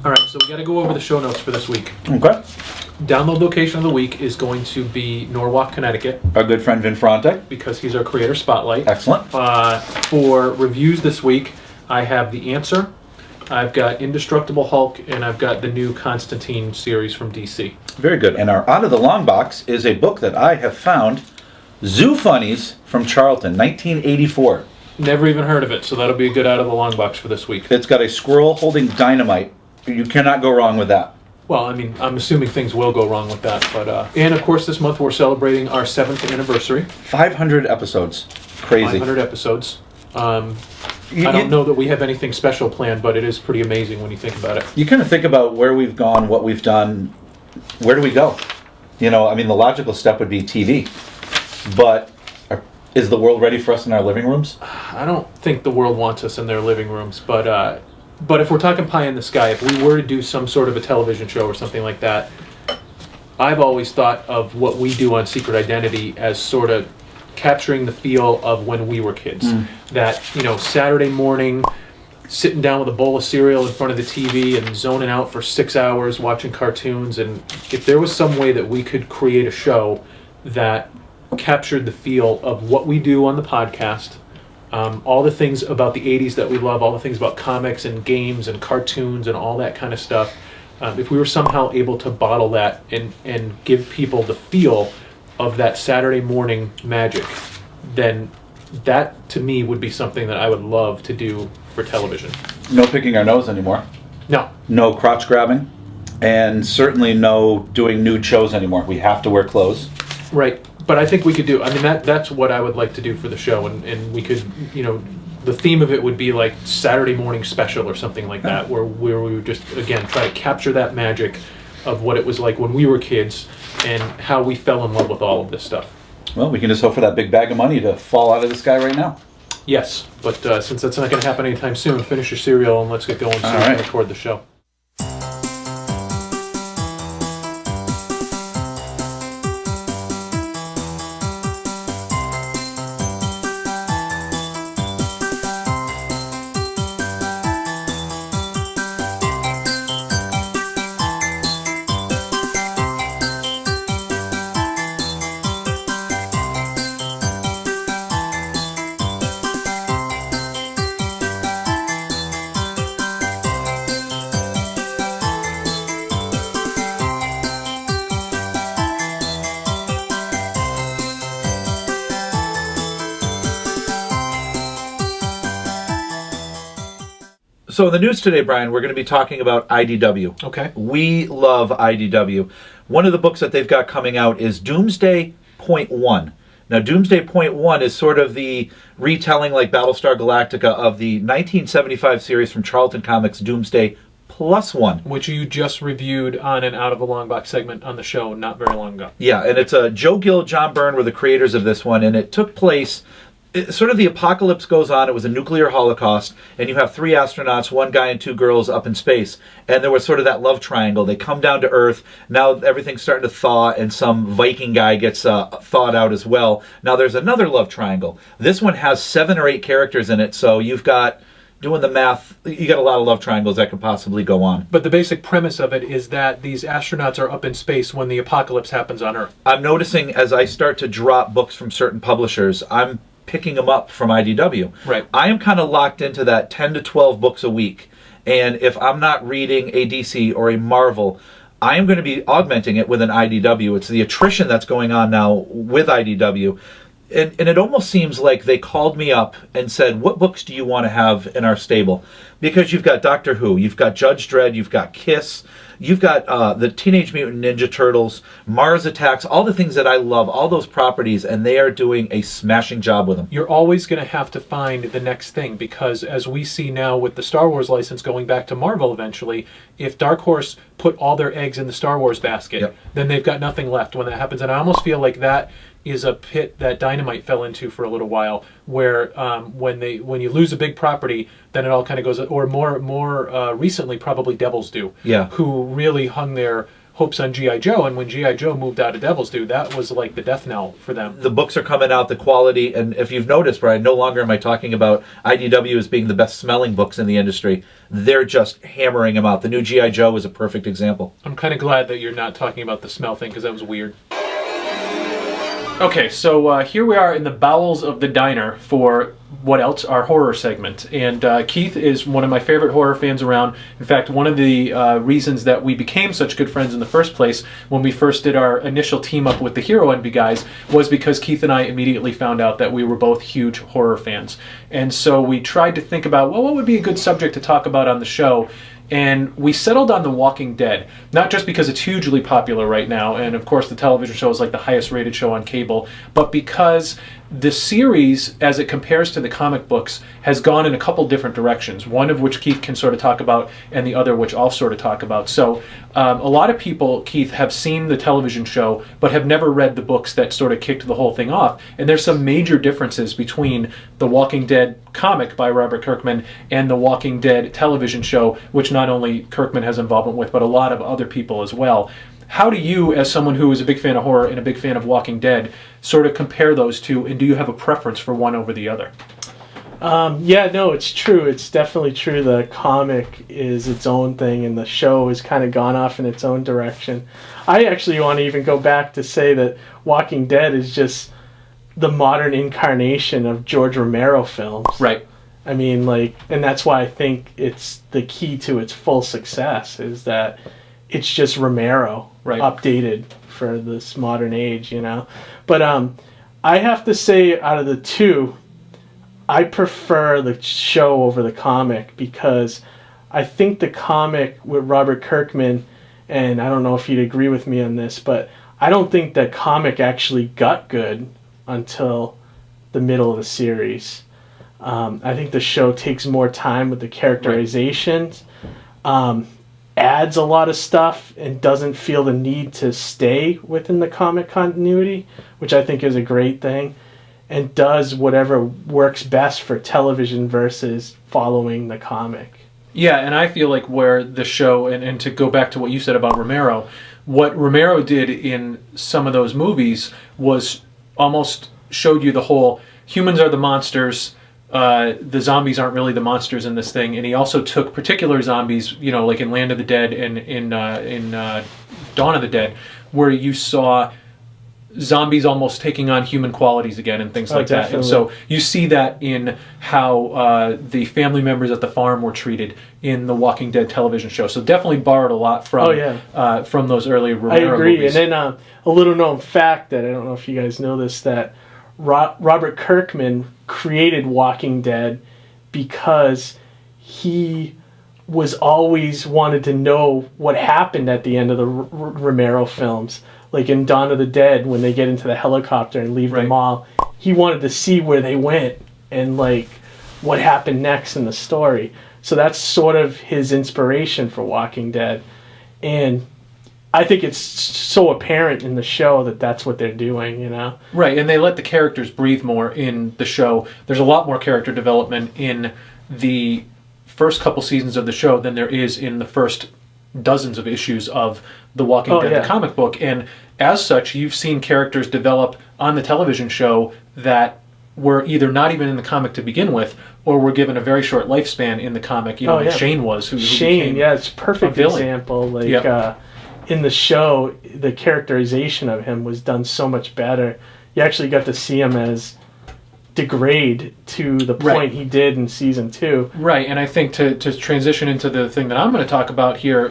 All right, so we got to go over the show notes for this week. Okay. Download location of the week is going to be Norwalk, Connecticut. Our good friend Vin Fronte. Because he's our creator spotlight. Excellent. For reviews this week, I have The Answer, I've got Indestructible Hulk, and I've got the new Constantine series from DC. Very good. And our Out of the Long Box is a book that I have found, Zoo Funnies from Charlton, 1984. Never even heard of it, so that'll be a good Out of the Long Box for this week. It's got a squirrel holding dynamite. You cannot go wrong with that. Well, I mean, I'm assuming things will go wrong with that, but and of course this month we're celebrating our 7th anniversary. 500 episodes. Crazy. 500 episodes. I don't know that we have anything special planned, but it is pretty amazing when you think about it. You kind of think about where we've gone, what we've done. Where do we go? You know, I mean, the logical step would be TV. But is the world ready for us in our living rooms? I don't think the world wants us in their living rooms, but if we're talking pie in the sky, if we were to do some sort of a television show or something like that, I've always thought of what we do on Secret Identity as sort of capturing the feel of when we were kids. That, you know, Saturday morning, sitting down with a bowl of cereal in front of the TV and zoning out for 6 hours watching cartoons. And if there was some way that we could create a show that captured the feel of what we do on the podcast, all the things about the 80s that we love, all the things about comics and games and cartoons and all that kind of stuff, if we were somehow able to bottle that and give people the feel of that Saturday morning magic, then that to me would be something that I would love to do for television. No picking our nose anymore. No. No crotch grabbing. And certainly no doing nude shows anymore. We have to wear clothes. Right. But I think we could do, I mean, that's what I would like to do for the show. And we could, you know, the theme of it would be like Saturday morning special or something like that, where we would just, again, try to capture that magic of what it was like when we were kids and how we fell in love with all of this stuff. Well, we can just hope for that big bag of money to fall out of the sky right now. Yes, but since that's not going to happen anytime soon, finish your cereal and let's get going so we can record the show. So in the news today, Brian, we're going to be talking about IDW. Okay. We love IDW. One of the books that they've got coming out is Doomsday Point One. Now, Doomsday Point One is sort of the retelling, like Battlestar Galactica, of the 1975 series from Charlton Comics, Doomsday Plus One. Which you just reviewed on an Out of the Long Box segment on the show not very long ago. Yeah, and it's Joe Gill, John Byrne were the creators of this one, and it took place... Sort of the apocalypse goes on. It was a nuclear holocaust, and you have 3 astronauts, 1 guy and 2 girls up in space. And there was sort of that love triangle. They come down to Earth. Now everything's starting to thaw, and some Viking guy gets thawed out as well. Now there's another love triangle. This one has 7 or 8 characters in it, so you've got, doing the math, you got a lot of love triangles that could possibly go on. But the basic premise of it is that these astronauts are up in space when the apocalypse happens on Earth. I'm noticing as I start to drop books from certain publishers, I'm picking them up from IDW. Right. I am kind of locked into that 10 to 12 books a week. And if I'm not reading a DC or a Marvel, I am going to be augmenting it with an IDW. It's the attrition that's going on now with IDW. And it almost seems like they called me up and said, what books do you want to have in our stable? Because you've got Doctor Who, you've got Judge Dredd, you've got Kiss, you've got the Teenage Mutant Ninja Turtles, Mars Attacks, all the things that I love, all those properties, and they are doing a smashing job with them. You're always going to have to find the next thing, because as we see now with the Star Wars license going back to Marvel eventually, if Dark Horse put all their eggs in the Star Wars basket, then they've got nothing left when that happens. And I almost feel like that is a pit that Dynamite fell into for a little while, where when you lose a big property, then it all kind of goes, or more recently probably Devil's Due, who really hung their hopes on G.I. Joe, and when G.I. Joe moved out of Devil's Due, that was like the death knell for them. The books are coming out, the quality, and if you've noticed, Brian, no longer am I talking about IDW as being the best smelling books in the industry. They're just hammering them out. The new G.I. Joe is a perfect example. I'm kind of glad that you're not talking about the smell thing, because that was weird. Okay, so here we are in the bowels of the diner for what else? Our horror segment. And Keith is one of my favorite horror fans around. In fact, one of the reasons that we became such good friends in the first place when we first did our initial team up with the Hero Envy guys was because Keith and I immediately found out that we were both huge horror fans. And so we tried to think about, well, what would be a good subject to talk about on the show? And we settled on The Walking Dead, not just because it's hugely popular right now, and of course the television show is like the highest rated show on cable, but because the series, as it compares to the comic books, has gone in a couple different directions, one of which Keith can sort of talk about, and the other which I'll sort of talk about. So a lot of people, Keith, have seen the television show, but have never read the books that sort of kicked the whole thing off, and there's some major differences between The Walking Dead comic by Robert Kirkman and The Walking Dead television show, which not only Kirkman has involvement with, but a lot of other people as well. How do you, as someone who is a big fan of horror and a big fan of Walking Dead, sort of compare those two, and do you have a preference for one over the other? Yeah, no, it's true. It's definitely true. The comic is its own thing, and the show has kind of gone off in its own direction. I actually want to even go back to say that Walking Dead is just the modern incarnation of George Romero films. Right. I mean, like, and that's why I think it's the key to its full success, is that it's just Romero updated for this modern age, you know. But I have to say, out of the two, I prefer the show over the comic, because I think the comic with Robert Kirkman, and I don't know if you'd agree with me on this, but I don't think the comic actually got good until the middle of the series. I think the show takes more time with the characterizations, adds a lot of stuff, and doesn't feel the need to stay within the comic continuity, which I think is a great thing, and does whatever works best for television versus following the comic. Yeah, and I feel like where the show, and to go back to what you said about Romero, what Romero did in some of those movies was almost showed you the whole humans are the monsters, the zombies aren't really the monsters in this thing, and he also took particular zombies, you know, like in Land of the Dead and in Dawn of the Dead, where you saw zombies almost taking on human qualities again and things like that. And so you see that in how the family members at the farm were treated in the Walking Dead television show. So definitely borrowed a lot from those early Romero I agree. movies. And then a little known fact that I don't know if you guys know this, that Robert Kirkman created Walking Dead because he was always wanted to know what happened at the end of the Romero films. Like in Dawn of the Dead, when they get into the helicopter and leave the mall, he wanted to see where they went and like what happened next in the story. So that's sort of his inspiration for Walking Dead. And I think it's so apparent in the show that that's what they're doing, you know? Right, and they let the characters breathe more in the show. There's a lot more character development in the first couple seasons of the show than there is in the first dozens of issues of The Walking Dead, the comic book. And as such, you've seen characters develop on the television show that were either not even in the comic to begin with, or were given a very short lifespan in the comic. You know, like Shane was. Who Shane, it's a perfect example. Like, in the show, the characterization of him was done so much better. You actually got to see him as degrade to the point he did in season 2. Right, and I think to transition into the thing that I'm going to talk about here,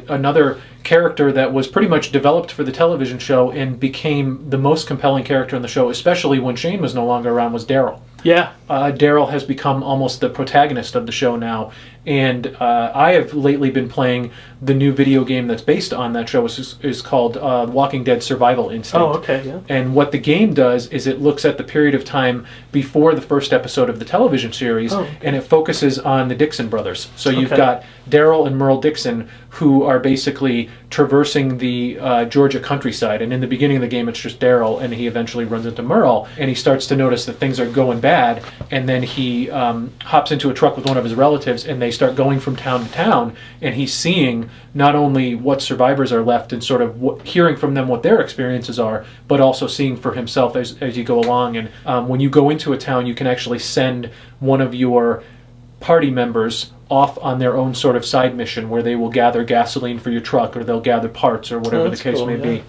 another character that was pretty much developed for the television show and became the most compelling character in the show, especially when Shane was no longer around, was Daryl. Yeah. Daryl has become almost the protagonist of the show now, and I have lately been playing the new video game that's based on that show. Is called Walking Dead Survival Instinct. Oh, okay, yeah. And what the game does is it looks at the period of time before the first episode of the television series, and it focuses on the Dixon brothers. So you've got Daryl and Merle Dixon, who are basically traversing the Georgia countryside. And in the beginning of the game, it's just Daryl, and he eventually runs into Merle, and he starts to notice that things are going bad, and then he hops into a truck with one of his relatives, and they start going from town to town, and he's seeing not only what survivors are left and sort of hearing from them what their experiences are, but also seeing for himself as you go along. And when you go into a town, you can actually send one of your party members off on their own sort of side mission where they will gather gasoline for your truck, or they'll gather parts, or whatever the case may be.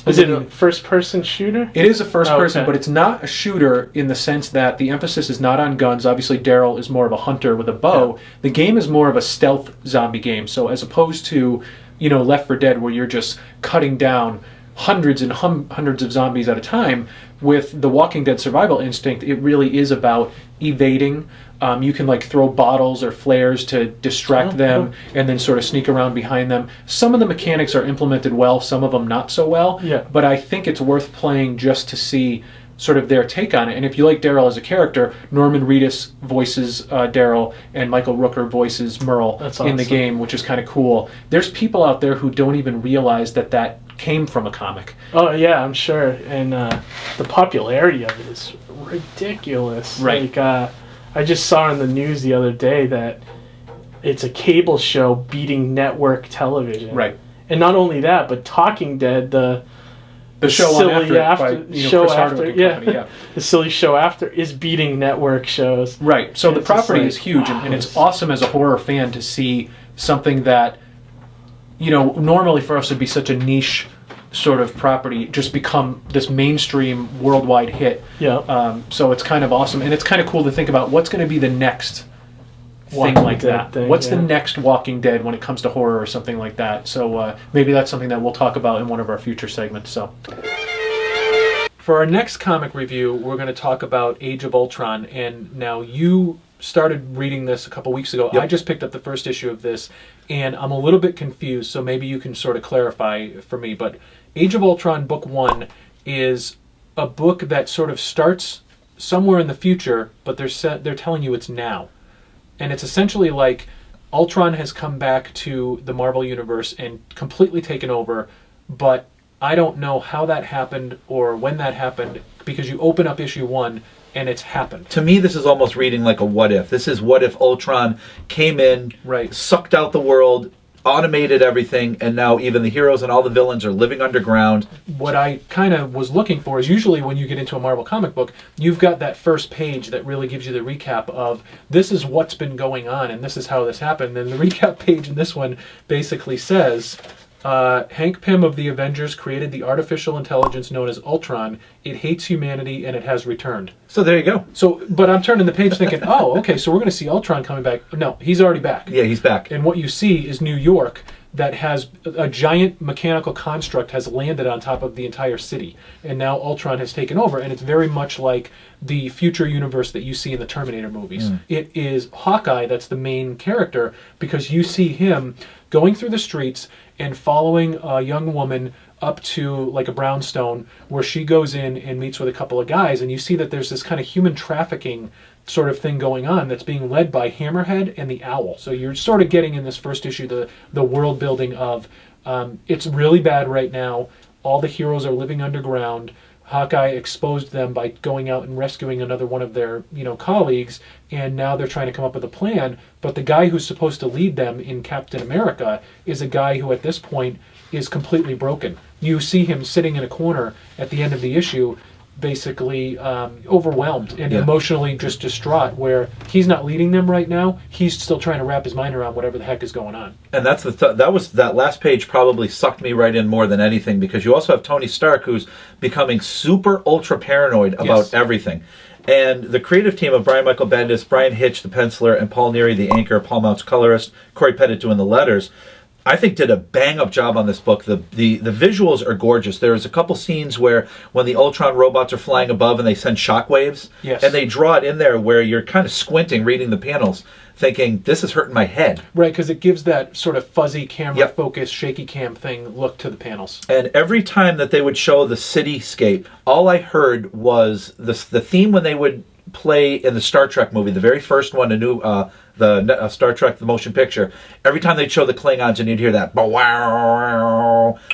Is it a first-person shooter? It is a first-person, okay. but it's not a shooter in the sense that the emphasis is not on guns. Obviously, Daryl is more of a hunter with a bow. Yeah. The game is more of a stealth zombie game. So as opposed to, Left 4 Dead, where you're just cutting down hundreds and hundreds of zombies at a time, with the Walking Dead survival instinct, it really is about evading. You can throw bottles or flares to distract them and then sort of sneak around behind them. Some of the mechanics are implemented well, some of them not so well. Yeah. But I think it's worth playing just to see sort of their take on it. And if you like Daryl as a character, Norman Reedus voices Daryl and Michael Rooker voices Merle in the game, which is kind of cool. There's people out there who don't even realize that came from a comic. Oh yeah, I'm sure. And the popularity of it is ridiculous. Right. I just saw on the news the other day that it's a cable show beating network television. Right. And not only that, but Talking Dead, the show silly after the silly show after is beating network shows. Right. So the property is huge, and it's awesome as a horror fan to see something that, normally for us would be such a niche sort of property just become this mainstream worldwide hit. Yeah. So it's kind of awesome, and it's kind of cool to think about what's going to be the next thing like that. What's the next Walking Dead when it comes to horror or something like that? So maybe that's something that we'll talk about in one of our future segments. So for our next comic review, we're going to talk about Age of Ultron, and now you started reading this a couple weeks ago. Yep. I just picked up the first issue of this, and I'm a little bit confused, so maybe you can sort of clarify for me. But Age of Ultron Book 1 is a book that sort of starts somewhere in the future, but they're telling you it's now. And it's essentially like Ultron has come back to the Marvel Universe and completely taken over, but I don't know how that happened or when that happened, because you open up issue 1 and it's happened. To me, this is almost reading like a what if. This is what if Ultron came in, sucked out the world, automated everything, and now even the heroes and all the villains are living underground. What I kind of was looking for is usually when you get into a Marvel comic book, you've got that first page that really gives you the recap of this is what's been going on and this is how this happened. And the recap page in this one basically says, Hank Pym of the Avengers created the artificial intelligence known as Ultron. It hates humanity and it has returned. So there you go. So, but I'm turning the page thinking, oh, okay, so we're going to see Ultron coming back. No, he's already back. Yeah, he's back. And what you see is New York that has a giant mechanical construct has landed on top of the entire city. And now Ultron has taken over, and it's very much like the future universe that you see in the Terminator movies. It is Hawkeye that's the main character, because you see him going through the streets and following a young woman up to like a brownstone where she goes in and meets with a couple of guys, and you see that there's this kind of human trafficking sort of thing going on that's being led by Hammerhead and the Owl. So you're sort of getting in this first issue the world building of it's really bad right now. All the heroes are living underground. Hawkeye exposed them by going out and rescuing another one of their colleagues, and now they're trying to come up with a plan. But the guy who's supposed to lead them in Captain America is a guy who at this point is completely broken. You see him sitting in a corner at the end of the issue, basically overwhelmed and emotionally just distraught, where he's not leading them right now. He's still trying to wrap his mind around whatever the heck is going on. And that's that last page probably sucked me right in more than anything, because you also have Tony Stark, who's becoming super ultra paranoid about everything. And the creative team of Brian Michael Bendis, Brian Hitch, the penciler, and Paul Neary, the inker, Paul Mounts, colorist, Corey Pettit doing the letters, I think did a bang-up job on this book. The visuals are gorgeous. There's a couple scenes where when the Ultron robots are flying above and they send shockwaves, and they draw it in there where you're kind of squinting reading the panels, thinking, this is hurting my head. Right, because it gives that sort of fuzzy camera focus, shaky cam thing look to the panels. And every time that they would show the cityscape, all I heard was the theme when they would play in the Star Trek movie, the very first one, the Star Trek, the motion picture. Every time they'd show the Klingons and you'd hear that,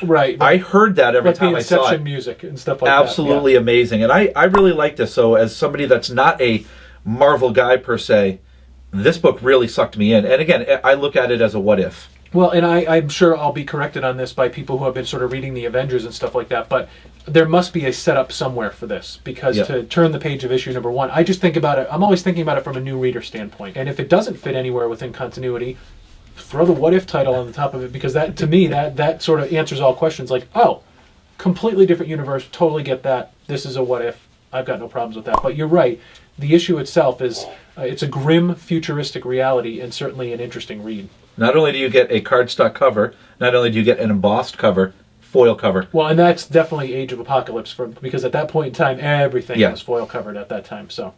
right. I heard that every time I saw it. Inception music and stuff like Absolutely that. Amazing. And I really like this. So as somebody that's not a Marvel guy per se, this book really sucked me in. And again, I look at it as a what if. Well, and I'm sure I'll be corrected on this by people who have been sort of reading the Avengers and stuff like that, but there must be a setup somewhere for this, because to turn the page of issue number 1, I just think about it, I'm always thinking about it from a new reader standpoint. And if it doesn't fit anywhere within continuity, throw the what if title on the top of it, because that, to me, that sort of answers all questions like, oh, completely different universe, totally get that, this is a what if, I've got no problems with that. But you're right, the issue itself is, it's a grim, futuristic reality, and certainly an interesting read. Not only do you get a cardstock cover, not only do you get an embossed cover, foil cover. Well, and that's definitely Age of Apocalypse, because at that point in time, everything was foil covered at that time. So.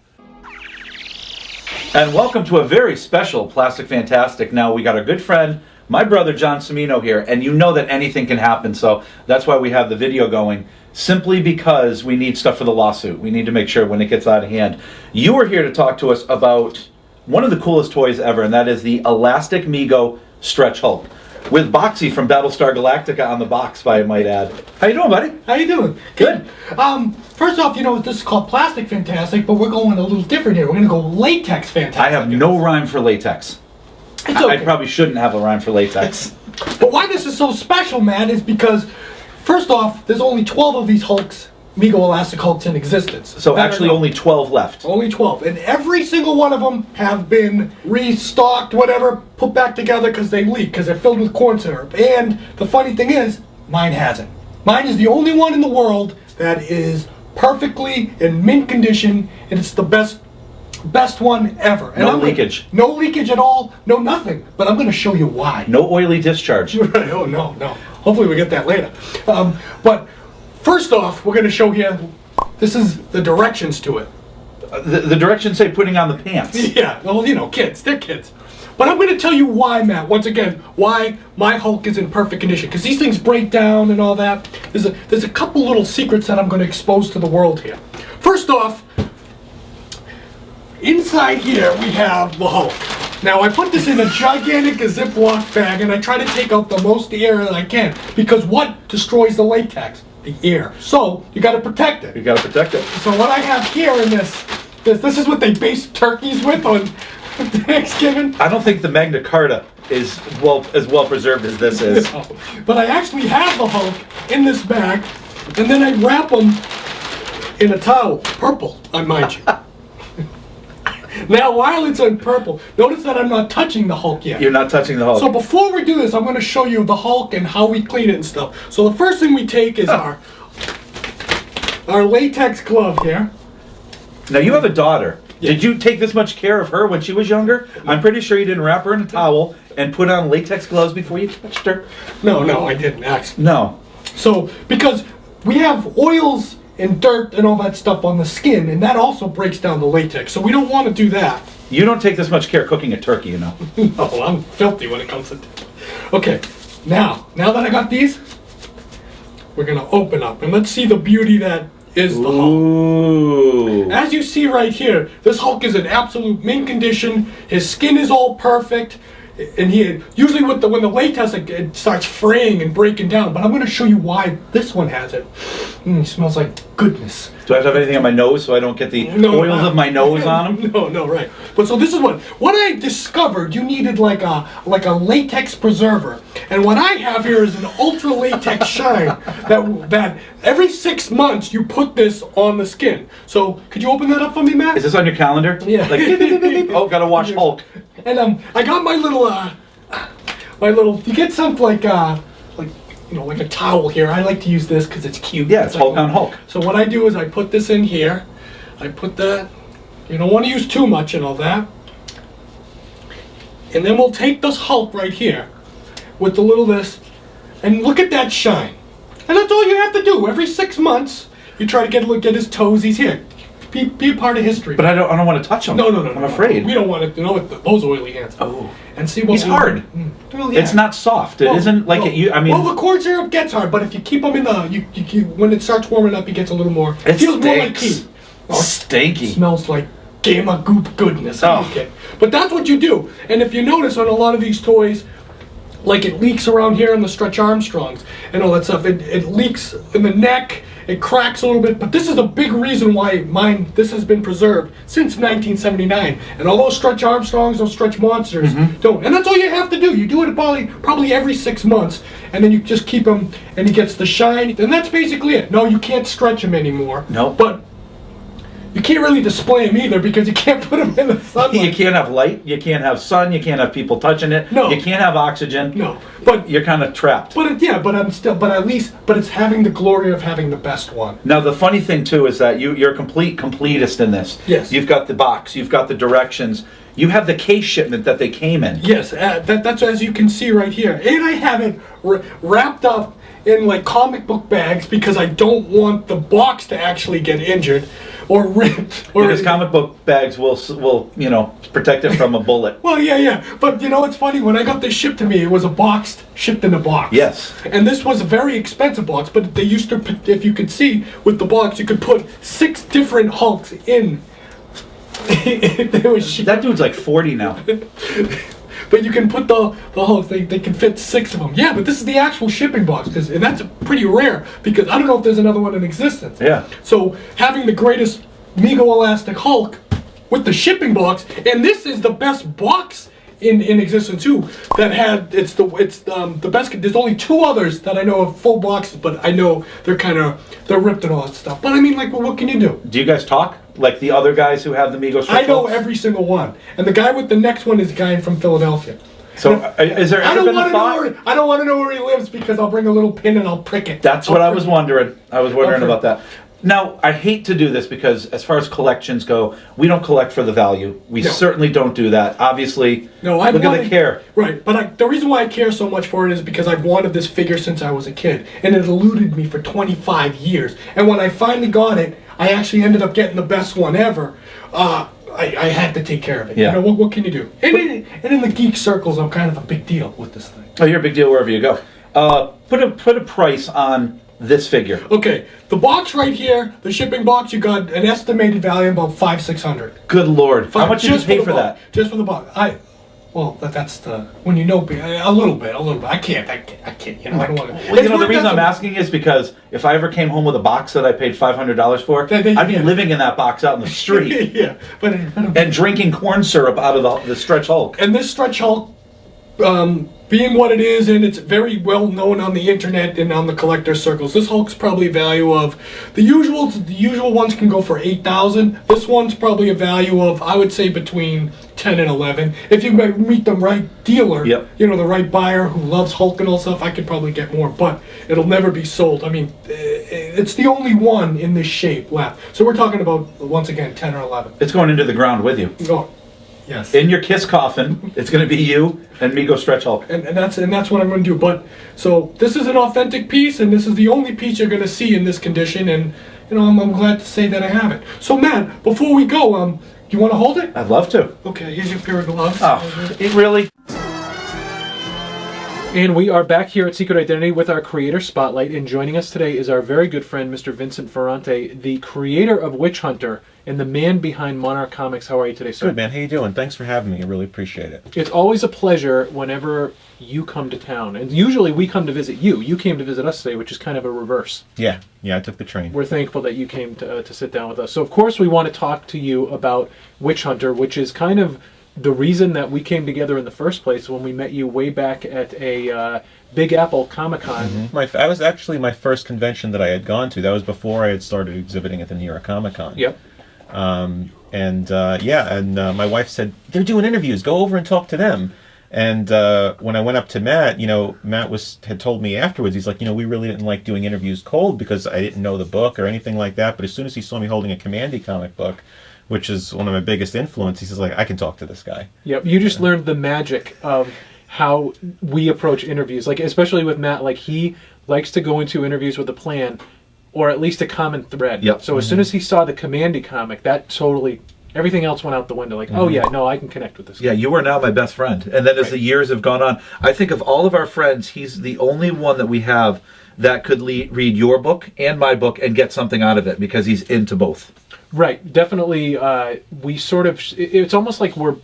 And welcome to a very special Plastic Fantastic. Now, we got our good friend, my brother John Cimino here, and you know that anything can happen, so that's why we have the video going, simply because we need stuff for the lawsuit. We need to make sure when it gets out of hand. You are here to talk to us about one of the coolest toys ever, and that is the Elastic Mego Stretch Hulk, with Boxy from Battlestar Galactica on the box, if I might add. How you doing, buddy? How you doing? Good. First off, this is called Plastic Fantastic, but we're going a little different here. We're going to go Latex Fantastic. I have no rhyme for latex. It's okay. I probably shouldn't have a rhyme for latex. But why this is so special, Matt, is because, first off, there's only 12 of these Hulks, Mego Elastic Hulks, in existence. So actually only 12 left. Only 12. And every single one of them have been restocked, whatever, put back together because they leak, because they're filled with corn syrup. And the funny thing is, mine hasn't. Mine is the only one in the world that is perfectly in mint condition, and it's the best one ever. And no leakage. No leakage at all, no nothing. But I'm going to show you why. No oily discharge. Right, oh, no. Hopefully we get that later. But first off, we're going to show here, this is the directions to it. The directions say putting on the pants. Yeah, well, kids, they're kids. But I'm going to tell you why, Matt, once again, why my Hulk is in perfect condition. Because these things break down and all that. There's a couple little secrets that I'm going to expose to the world here. First off, inside here we have the Hulk. Now, I put this in a gigantic Ziploc bag, and I try to take out the most air that I can. Because what destroys the latex? The air. So, you got to protect it. You got to protect it. So what I have here in this is what they base turkeys with on Thanksgiving. I don't think the Magna Carta is as well preserved as this is. No. But I actually have the Hulk in this bag, and then I wrap them in a towel, purple, I mind you. Now, while it's in purple, notice that I'm not touching the Hulk yet. You're not touching the Hulk. So before we do this, I'm going to show you the Hulk and how we clean it and stuff. So the first thing we take is our latex glove here. Now, you have a daughter. Yeah. Did you take this much care of her when she was younger? I'm pretty sure you didn't wrap her in a towel and put on latex gloves before you touched her. No, I didn't actually. No. So, because we have oils and dirt and all that stuff on the skin, and that also breaks down the latex, so we don't want to do that. You don't take this much care cooking a turkey, you know. No, I'm filthy when it comes to... Okay, now that I got these, we're going to open up, and let's see the beauty that is the Ooh. Hulk. As you see right here, this Hulk is in absolute mint condition, his skin is all perfect, and usually when the latex it starts fraying and breaking down, but I'm going to show you why this one has it. It smells like goodness. Do I have to have anything on my nose so I don't get the oils of my nose on them? No, right. But so this is what I discovered. You needed like a latex preserver, and what I have here is an ultra latex shine that every 6 months you put this on the skin. So could you open that up for me, Matt? Is this on your calendar? Yeah. Like, beep, beep, beep, beep. Oh, gotta watch Hulk. And I got my little. You get something like like a towel here. I like to use this because it's cute. Yeah, it's Hulk on Hulk. So what I do is I put this in here. I put that. You don't want to use too much and all that. And then we'll take this Hulk right here with the little this, and look at that shine. And that's all you have to do. Every 6 months, you try to get his toesies here. Be a part of history. But I don't want to touch him. No. I'm afraid. We don't want to know with those oily hands. Oh. And see what He's hard. Well, yeah. It's not soft. It isn't like it. I mean. Well, the corn syrup gets hard, but if you keep them in when it starts warming up, it gets a little more. It feels more like stinks. heat. Oh, Stinky. smells like Gamma Goop goodness. Oh. Okay. But that's what you do. And if you notice on a lot of these toys, like it leaks around here in the Stretch Armstrongs and all that stuff. It leaks in the neck it cracks a little bit, but this is a big reason why this has been preserved since 1979. And all those Stretch Armstrongs, those Stretch Monsters don't. And that's all you have to do. You do it probably every 6 months, and then you just keep him, and he gets the shine, and that's basically it. No, you can't stretch him anymore. No. But you can't really display them either because you can't put them in the sunlight. You can't have light, you can't have sun, you can't have people touching it. No. You can't have oxygen. No, but you're kind of trapped. but it's having the glory of having the best one. Now the funny thing too is that you're completist in this. Yes. You've got the box, you've got the directions, you have the case shipment that they came in. Yes, that's as you can see right here, and I have it wrapped up in like comic book bags because I don't want the box to actually get injured or ripped. Because comic book bags will protect it from a bullet. Well, yeah. But you know, it's funny. When I got this shipped to me, it was shipped in a box. Yes. And this was a very expensive box, but they used to put, if you could see, with the box, you could put 6 different Hulks in. That dude's like 40 now. But you can put the Hulks, they can fit 6 of them. Yeah, but this is the actual shipping box, and that's pretty rare, because I don't know if there's another one in existence. Yeah. So having the greatest Mego Elastic Hulk with the shipping box, and this is the best box in existence too, that had, it's the best, there's only 2 others that I know of full boxes, but I know they're ripped and all that stuff. But I mean, like, well, what can you do? Do you guys talk? Like the other guys who have the Mego Stretch I know Hulks? every single one. And the guy with the next one is a guy from Philadelphia. So, is there ever been a thought? I don't want to know where he lives because I'll bring a little pin and I'll prick it. That's what I was wondering. I was wondering Okay. about that. Now, I hate to do this because as far as collections go, we don't collect for the value. We No. certainly don't do that. Obviously, No, look at the care. Right, but the reason why I care so much for it is because I've wanted this figure since I was a kid, and it eluded me for 25 years. And when I finally got it, I actually ended up getting the best one ever. I had to take care of it. Yeah. You know, what can you do? And in the geek circles, I'm kind of a big deal with this thing. Oh, you're a big deal wherever you go. Put a price on this figure. Okay, the box right here, the shipping box, you got an estimated value of about $500-600. Good Lord. How much did you pay for that? Just for the box. That's the, when you know, a little bit. I can't, you know, I don't want to. Well, you know, the reason I'm asking is because if I ever came home with a box that I paid $500 for, I'd be living in that box out in the street. Yeah, but and drinking corn syrup out of the Stretch Hulk. And this Stretch Hulk, being what it is, and it's very well known on the internet and on the collector circles, this Hulk's probably a value of, the usual ones can go for $8,000. This one's probably a value of, I would say, between 10 and 11. If you meet the right dealer, Yep. you know, the right buyer who loves Hulk and all stuff, I could probably get more, but it'll never be sold. I mean, it's the only one in this shape left. So we're talking about, once again, 10 or 11. It's going into the ground with you. Oh, yes. In your kiss coffin, it's going to be you and Mego Stretch Hulk. And that's what I'm going to do. But so this is an authentic piece, and this is the only piece you're going to see in this condition. And you know, I'm glad to say that I have it. So Matt, before we go, do you want to hold it? I'd love to. Okay, here's your pair of gloves. Oh, it really? And we are back here at Secret Identity with our Creator Spotlight, and joining us today is our very good friend, Mr. Vincent Ferrante, the creator of Witch Hunter and the man behind Monarch Comics. How are you today, sir? Good, man. How you doing? Thanks for having me. I really appreciate it. It's always a pleasure whenever you come to town, and usually we come to visit you. You came to visit us today, which is kind of a reverse. Yeah, I took the train. We're thankful that you came to sit down with us. So, of course, we want to talk to you about Witch Hunter, which is kind of the reason that we came together in the first place when we met you way back at a Big Apple Comic-Con. Mm-hmm. That was actually my first convention that I had gone to. That was before I had started exhibiting at the New York Comic-Con. Yep. My wife said, they're doing interviews. Go over and talk to them. And when I went up to Matt, Matt had told me afterwards, he's like, we really didn't like doing interviews cold because I didn't know the book or anything like that. But as soon as he saw me holding a Commandy comic book, which is one of my biggest influence, he says, I can talk to this guy. Yep. You just learned the magic of how we approach interviews. Like, especially with Matt, like, he likes to go into interviews with a plan, or at least a common thread. Yep. So as soon as he saw the Commandy comic, that totally, everything else went out the window. Like, oh yeah, no, I can connect with this guy. Yeah, you are now my best friend. And then as the years have gone on, I think of all of our friends, he's the only one that we have that could read your book and my book and get something out of it because he's into both. Right. Definitely, we sort of, it's almost like we're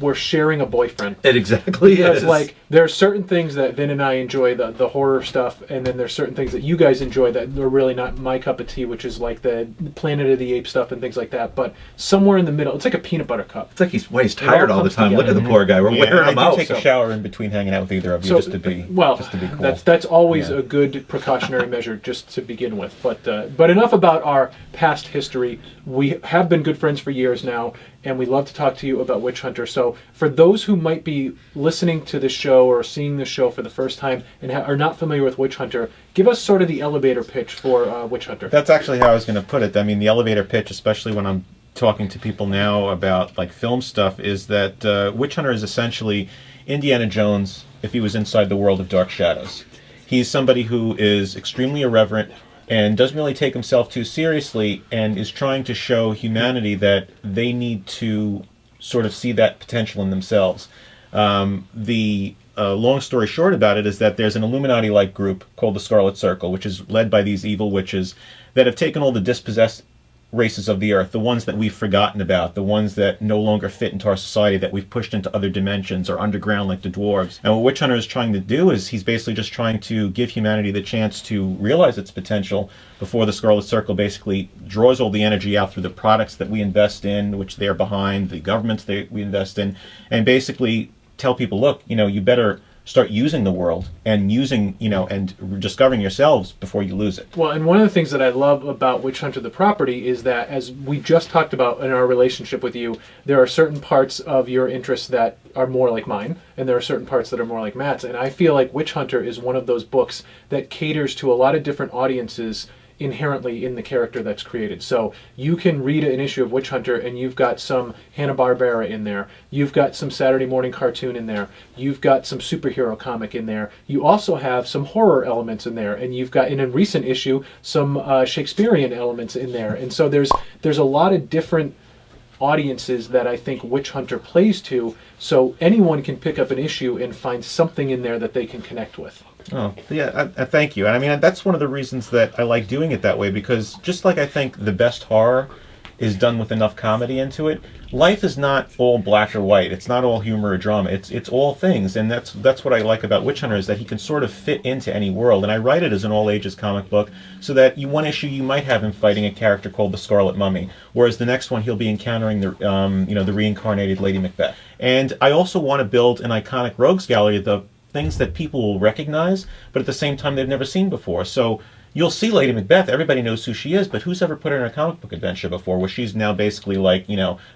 we're sharing a boyfriend. It exactly Because, is. like, there are certain things that Vin and I enjoy, the horror stuff, and then there's certain things that you guys enjoy that are really not my cup of tea, which is like the Planet of the Apes stuff and things like that. But somewhere in the middle, it's like a peanut butter cup. It's like he's tired all the comes time. Look at together. the poor guy. We're wearing him I do out. take a shower in between hanging out with either of you just to be cool. That's always Yeah. a good precautionary measure just to begin with. But enough about our past history. We have been good friends for years now, and we love to talk to you about Witch Hunter. So for those who might be listening to this show or seeing this show for the first time and are not familiar with Witch Hunter, give us sort of the elevator pitch for Witch Hunter. That's actually how I was going to put it. I mean, the elevator pitch, especially when I'm talking to people now about like film stuff, is that Witch Hunter is essentially Indiana Jones if he was inside the world of Dark Shadows. He's somebody who is extremely irreverent and doesn't really take himself too seriously and is trying to show humanity that they need to sort of see that potential in themselves. The long story short about it is that there's an Illuminati-like group called the Scarlet Circle, which is led by these evil witches that have taken all the dispossessed races of the earth, the ones that we've forgotten about, the ones that no longer fit into our society, that we've pushed into other dimensions or underground like the dwarves. And what Witch Hunter is trying to do is he's basically just trying to give humanity the chance to realize its potential before the Scarlet Circle basically draws all the energy out through the products that we invest in, which they're behind, the governments that we invest in, and basically tell people, look, you better start using the world and using, and discovering yourselves before you lose it. Well, and one of the things that I love about Witch Hunter the property is that, as we just talked about in our relationship with you, there are certain parts of your interests that are more like mine, and there are certain parts that are more like Matt's. And I feel like Witch Hunter is one of those books that caters to a lot of different audiences inherently in the character that's created. So you can read an issue of Witch Hunter and you've got some Hanna-Barbera in there, you've got some Saturday morning cartoon in there, you've got some superhero comic in there, you also have some horror elements in there, and you've got, in a recent issue, some Shakespearean elements in there. And so there's a lot of different audiences that I think Witch Hunter plays to, so anyone can pick up an issue and find something in there that they can connect with. Oh, yeah, thank you. And I mean, that's one of the reasons that I like doing it that way, because just like I think the best horror is done with enough comedy into it, life is not all black or white. It's not all humor or drama. It's all things, and that's what I like about Witch Hunter, is that he can sort of fit into any world. And I write it as an all-ages comic book, so that one issue you might have him fighting a character called the Scarlet Mummy, whereas the next one he'll be encountering the reincarnated Lady Macbeth. And I also want to build an iconic rogues gallery, the things that people will recognize, but at the same time they've never seen before. So you'll see Lady Macbeth, everybody knows who she is, but who's ever put her in a comic book adventure before, where she's now basically like,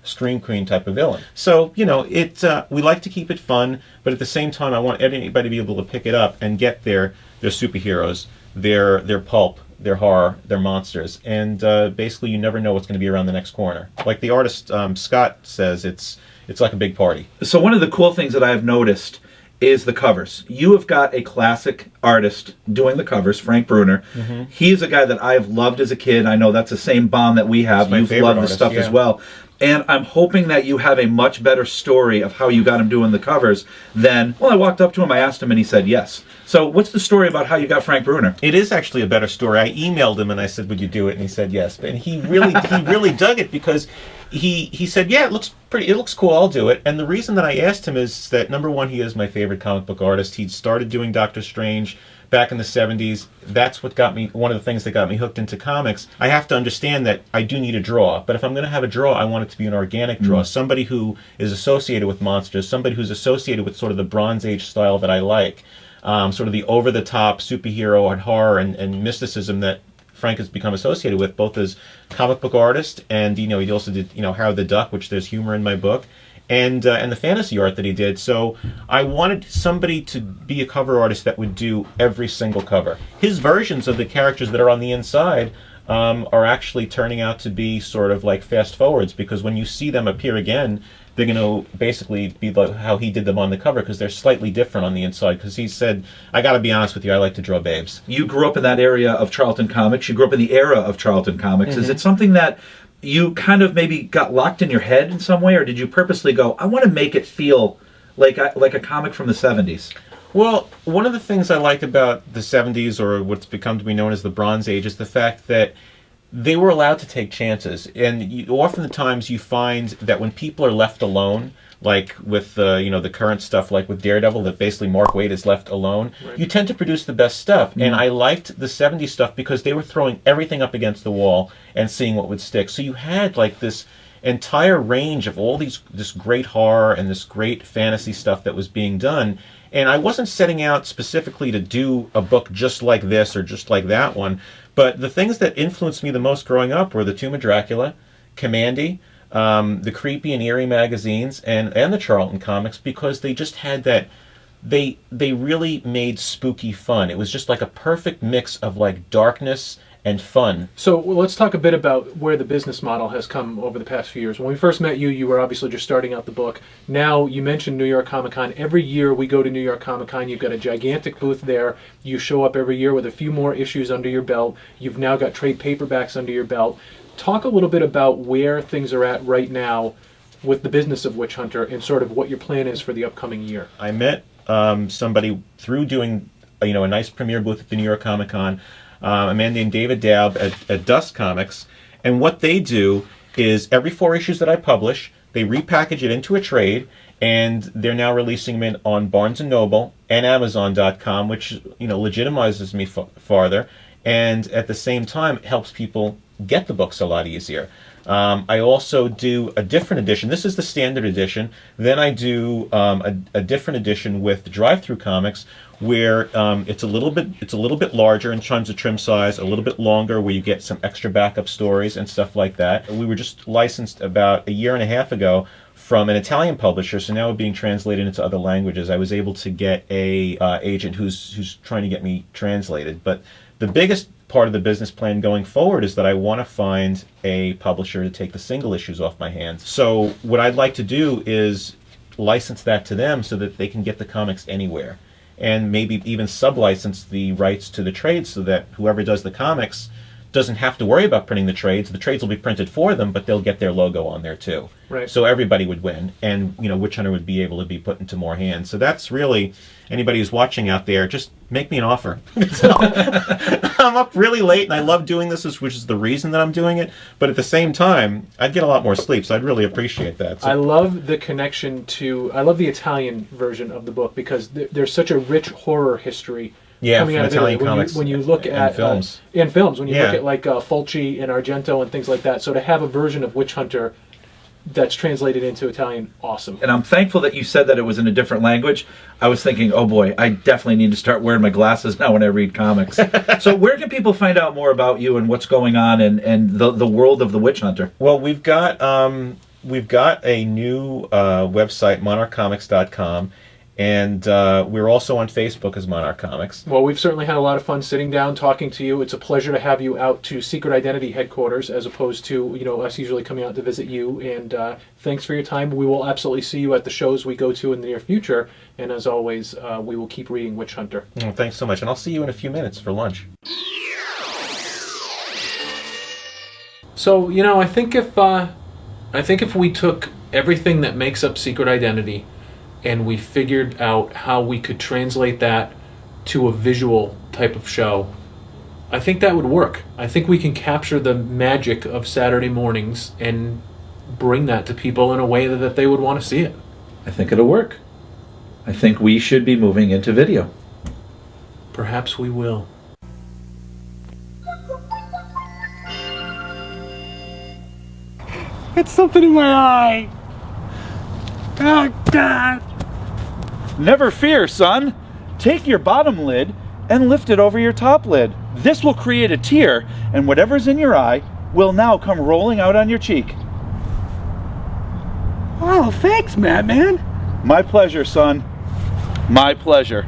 Scream Queen type of villain. So, we like to keep it fun, but at the same time I want anybody to be able to pick it up and get their superheroes, their pulp, their horror, their monsters, and basically you never know what's going to be around the next corner. Like the artist Scott says, it's like a big party. So one of the cool things that I have noticed is the covers. You have got a classic artist doing the covers, Frank Bruner. Mm-hmm. He's a guy that I have loved as a kid. I know that's the same bond that we have. You've loved this stuff as well. And I'm hoping that you have a much better story of how you got him doing the covers than, well, I walked up to him, I asked him, and he said yes. So what's the story about how you got Frank Bruner? It is actually a better story. I emailed him and I said, would you do it? And he said yes. And he really dug it, because he said, yeah, it looks cool, I'll do it. And the reason that I asked him is that, number one, he is my favorite comic book artist. He started doing Doctor Strange back in the 70s. That's what got me, one of the things that got me hooked into comics. I have to understand that I do need a draw, but if I'm going to have a draw, I want it to be an organic draw. Somebody who is associated with monsters, somebody who's associated with sort of the Bronze Age style that I like, sort of the over-the-top superhero and horror and mysticism that Frank has become associated with, both as comic book artist and, he also did, Howard the Duck, which there's humor in my book, and the fantasy art that he did. So I wanted somebody to be a cover artist that would do every single cover. His versions of the characters that are on the inside are actually turning out to be sort of like fast forwards, because when you see them appear again, they're going to basically be like how he did them on the cover, because they're slightly different on the inside, because he said, I got to be honest with you, I like to draw babes. You grew up in that area of Charlton Comics. You grew up in the era of Charlton Comics. Mm-hmm. Is it something that you kind of maybe got locked in your head in some way, or did you purposely go, I want to make it feel like a comic from the 70s? Well, one of the things I like about the 70s, or what's become to be known as the Bronze Age, is the fact that they were allowed to take chances. And oftentimes you find that when people are left alone, like with the current stuff, like with Daredevil, that basically Mark Waid is left alone, you tend to produce the best stuff. And I liked the 70s stuff because they were throwing everything up against the wall and seeing what would stick. So you had like this entire range of all this great horror and this great fantasy stuff that was being done. And I wasn't setting out specifically to do a book just like this or just like that one, but the things that influenced me the most growing up were the Tomb of Dracula, Commandy, the creepy and eerie magazines, and the Charlton comics, because they just had that, they really made spooky fun. It was just like a perfect mix of like darkness and fun. So let's talk a bit about where the business model has come over the past few years. When we first met you, you were obviously just starting out the book. Now, you mentioned New York Comic Con. Every year we go to New York Comic Con, you've got a gigantic booth there. You show up every year with a few more issues under your belt. You've now got trade paperbacks under your belt. Talk a little bit about where things are at right now with the business of Witch Hunter and sort of what your plan is for the upcoming year. I met somebody through doing a nice premiere booth at the New York Comic Con, a man named David Daub at Dust Comics, and what they do is every 4 issues that I publish, they repackage it into a trade, and they're now releasing them on Barnes & Noble and Amazon.com, which legitimizes me farther, and at the same time helps people get the books a lot easier. I also do a different edition. This is the standard edition. Then I do a different edition with Drive-Thru Comics, where it's a little bit larger in terms of trim size, a little bit longer, where you get some extra backup stories and stuff like that. We were just licensed about 1.5 years ago from an Italian publisher, so now we're being translated into other languages. I was able to get a agent who's trying to get me translated. But the biggest part of the business plan going forward is that I want to find a publisher to take the single issues off my hands. So what I'd like to do is license that to them so that they can get the comics anywhere, and maybe even sub-license the rights to the trades so that whoever does the comics doesn't have to worry about printing the trades. The trades will be printed for them, but they'll get their logo on there too. Right. So everybody would win, and Witch Hunter would be able to be put into more hands. So that's really, anybody who's watching out there, just make me an offer. So, I'm up really late, and I love doing this, which is the reason that I'm doing it. But at the same time, I'd get a lot more sleep, so I'd really appreciate that. So, I love the connection to, I love the Italian version of the book because there's such a rich horror history. Yeah, coming out of Italian Italy. comics When you look at films. When you look Yeah. at like Fulci and Argento and things like that, so to have a version of Witch Hunter that's translated into Italian, awesome. And I'm thankful that you said that it was in a different language. I was thinking, oh boy, I definitely need to start wearing my glasses now when I read comics. So where can people find out more about you and what's going on and the world of the Witch Hunter? Well, we've got a new website, monarchcomics.com. And we're also on Facebook as Monarch Comics. Well, we've certainly had a lot of fun sitting down, talking to you. It's a pleasure to have you out to Secret Identity headquarters as opposed to, us usually coming out to visit you. And thanks for your time. We will absolutely see you at the shows we go to in the near future. And as always, we will keep reading Witch Hunter. Oh, thanks so much. And I'll see you in a few minutes for lunch. So, I think if we took everything that makes up Secret Identity and we figured out how we could translate that to a visual type of show, I think that would work. I think we can capture the magic of Saturday mornings and bring that to people in a way that they would want to see it. I think it'll work. I think we should be moving into video. Perhaps we will. It's something in my eye. Oh, God. Never fear, son. Take your bottom lid and lift it over your top lid. This will create a tear, and whatever's in your eye will now come rolling out on your cheek. Oh, thanks, Matman. My pleasure, son. My pleasure.